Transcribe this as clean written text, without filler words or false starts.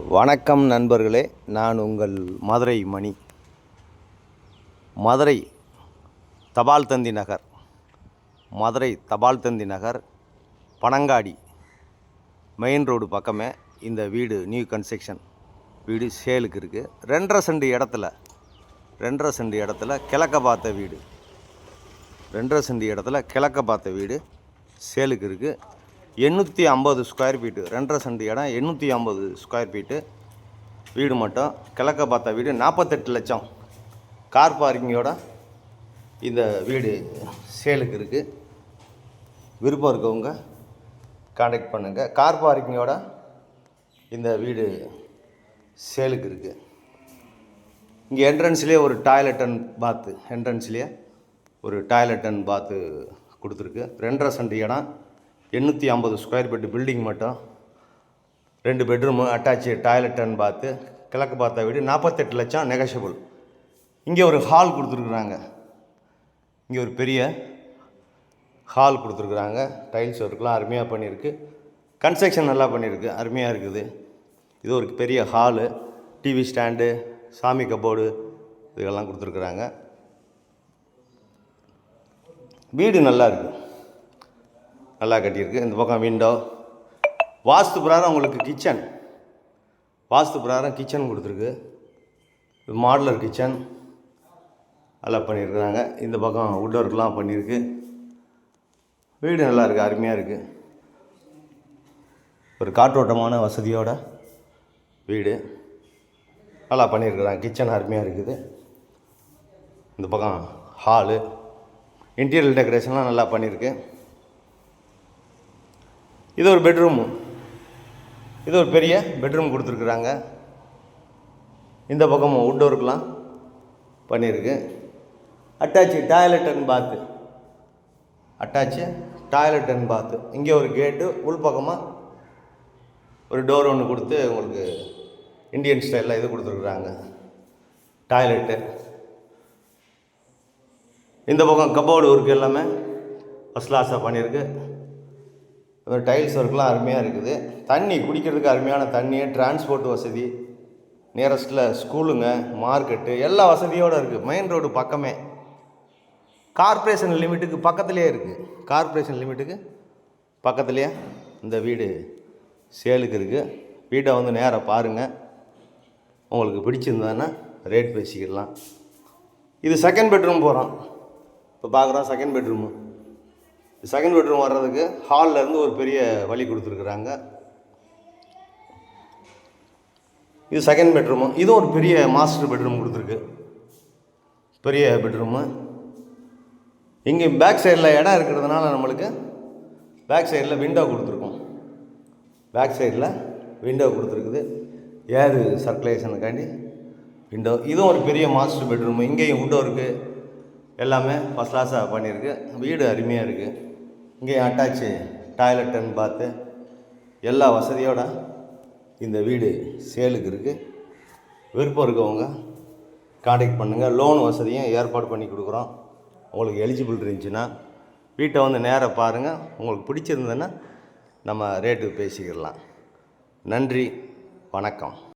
வணக்கம் நண்பர்களே, நான் உங்கள் மதுரை மணி. மதுரை தபால் தந்தி நகர், மதுரை தபால் தந்தி நகர் பனங்காடி மெயின் ரோடு பக்கமே இந்த வீடு நியூ கன்ஸ்ட்ரக்ஷன் வீடு சேலுக்கு இருக்குது. 2.5 சென்ட் இடத்துல 2.5 சென்ட் இடத்துல கிழக்க பார்த்த வீடு 2.5 சென்ட் இடத்துல கிழக்க பார்த்த வீடு சேலுக்கு இருக்குது. 850 ஸ்கொயர் ஃபீட்டு, 2.5 சென்ட் இடம், 850 ஸ்கொயர் ஃபீட்டு வீடு மட்டும். கிழக்க பார்த்த வீடு 48 லட்சம். கார் பார்க்கிங்கோட இந்த வீடு சேலுக்கு இருக்குது. விருப்பம் இருக்கவங்க கான்டாக்ட் பண்ணுங்கள். கார் பார்க்கிங்கோட இந்த வீடு சேலுக்கு இருக்குது. இங்கே என்ட்ரன்ஸ்லேயே ஒரு டாய்லெட் அண்ட் பாத்து, என்ட்ரன்ஸ்லேயே ஒரு டாய்லெட் அண்ட் பாத்து கொடுத்துருக்கு. 2.5 சென்ட் இடம், 850 ஸ்கொயர் ஃபீட் பில்டிங் மட்டும், 2 பெட்ரூமு, அட்டாச்சு டாய்லெட் அண்ட் பாத்து, கிழக்கு பார்த்த வீடு. 48 லட்சம் நெகஷியபிள். இங்கே ஒரு ஹால் கொடுத்துருக்குறாங்க. இங்கே ஒரு பெரிய ஹால் கொடுத்துருக்குறாங்க. டைல்ஸ் ஒர்க்லாம் அருமையாக பண்ணியிருக்கு. கன்ஸ்ட்ரக்ஷன் நல்லா பண்ணியிருக்கு, அருமையாக இருக்குது. இது ஒரு பெரிய ஹாலு, டிவி ஸ்டாண்டு, சாமி கப்போர்டு இதெல்லாம் கொடுத்துருக்குறாங்க. வீடு நல்லா இருக்குது, நல்லா கட்டியிருக்கு. இந்த பக்கம் விண்டோ, வாஸ்து பிரகாரம் உங்களுக்கு கிச்சன், வாஸ்து பிரகாரம் கிச்சன் கொடுத்துருக்கு. மாடுலர் கிச்சன் நல்லா பண்ணியிருக்கிறாங்க. இந்த பக்கம் வுட் ஒர்க்லாம் பண்ணியிருக்கு. வீடு நல்லா இருக்குது, அருமையாக இருக்குது. ஒரு காற்றோட்டமான வசதியோட வீடு நல்லா பண்ணியிருக்கிறாங்க. கிச்சன் அருமையாக இருக்குது. இந்த பக்கம் ஹாலு, இன்டீரியர் டெக்கரேஷன்லாம் நல்லா பண்ணியிருக்கு. இது ஒரு பெட்ரூமு, இது ஒரு பெரிய பெட்ரூம் கொடுத்துருக்குறாங்க. இந்த பக்கமும் வுட் ஒர்க்லாம் பண்ணியிருக்கு. அட்டாச்சு டாய்லெட் அண்ட் பாத்து, அட்டாச்சு டாய்லெட் அண்ட் பாத்து. இங்கே ஒரு கேட்டு, உள் பக்கமாக ஒரு டோர் ஒன்று கொடுத்து உங்களுக்கு இந்தியன் ஸ்டைலில் இது கொடுத்துருக்குறாங்க டாய்லெட்டு. இந்த பக்கம் கப்போர்டு ஒர்க் எல்லாமே ஃபஸ்ட் கிளாஸாக பண்ணியிருக்கு. டைல்ஸ் ஒர்க்லாம் அருமையாக இருக்குது. தண்ணி குடிக்கிறதுக்கு அருமையான தண்ணி, டிரான்ஸ்போர்ட் வசதி, நியரஸ்ட்டில் ஸ்கூலுங்க, மார்க்கெட்டு எல்லா வசதியோடு இருக்குது. மெயின் ரோடு பக்கமே, கார்ப்பரேஷன் லிமிட்டுக்கு பக்கத்துலேயே இருக்குது. கார்ப்பரேஷன் லிமிட்டுக்கு பக்கத்துலேயே இந்த வீடு சேலுக்கு இருக்குது. வீட்டை வந்து நேராக பாருங்கள். உங்களுக்கு பிடிச்சிருந்ததுன்னா ரேட் பேசிக்கிடலாம். இது செகண்ட் பெட்ரூம் போகிறோம். இப்போ பார்க்குறோம் செகண்ட் பெட்ரூமு. செகண்ட் பெட்ரூம் வர்றதுக்கு ஹால்லேருந்து ஒரு பெரிய வழி கொடுத்துருக்குறாங்க. இது செகண்ட் பெட்ரூமு. இதுவும் ஒரு பெரிய மாஸ்டர் பெட்ரூம் கொடுத்துருக்கு, பெரிய பெட்ரூமு. இங்கே பேக் சைடில் இடம் இருக்கிறதுனால நம்மளுக்கு பேக் சைடில் விண்டோ கொடுத்துருக்கோம். பேக் சைடில் விண்டோ கொடுத்துருக்குது, ஏர் சர்க்குலேஷனுக்காண்டி விண்டோ. இதுவும் ஒரு பெரிய மாஸ்டர் பெட்ரூமு. இங்கேயும் விண்டோ இருக்குது, எல்லாமே ஃபஸ்ட் கிளாஸாக பண்ணியிருக்கு. வீடு அருமையாக இருக்குது. இங்கே அட்டாச்சு டாய்லெட் அண்ட் பாத்து எல்லா வசதியோட இந்த வீடு சேலுக்கு இருக்குது. விருப்பம் இருக்கவங்க கான்டாக்ட் பண்ணுங்கள். லோன் வசதியும் ஏற்பாடு பண்ணி கொடுக்குறோம். உங்களுக்கு எலிஜிபிள் இருந்துச்சுன்னா வீட்டை வந்து நேராக பாருங்கள். உங்களுக்கு பிடிச்சிருந்ததுன்னா நம்ம ரேட்டு பேசிக்கிடலாம். நன்றி, வணக்கம்.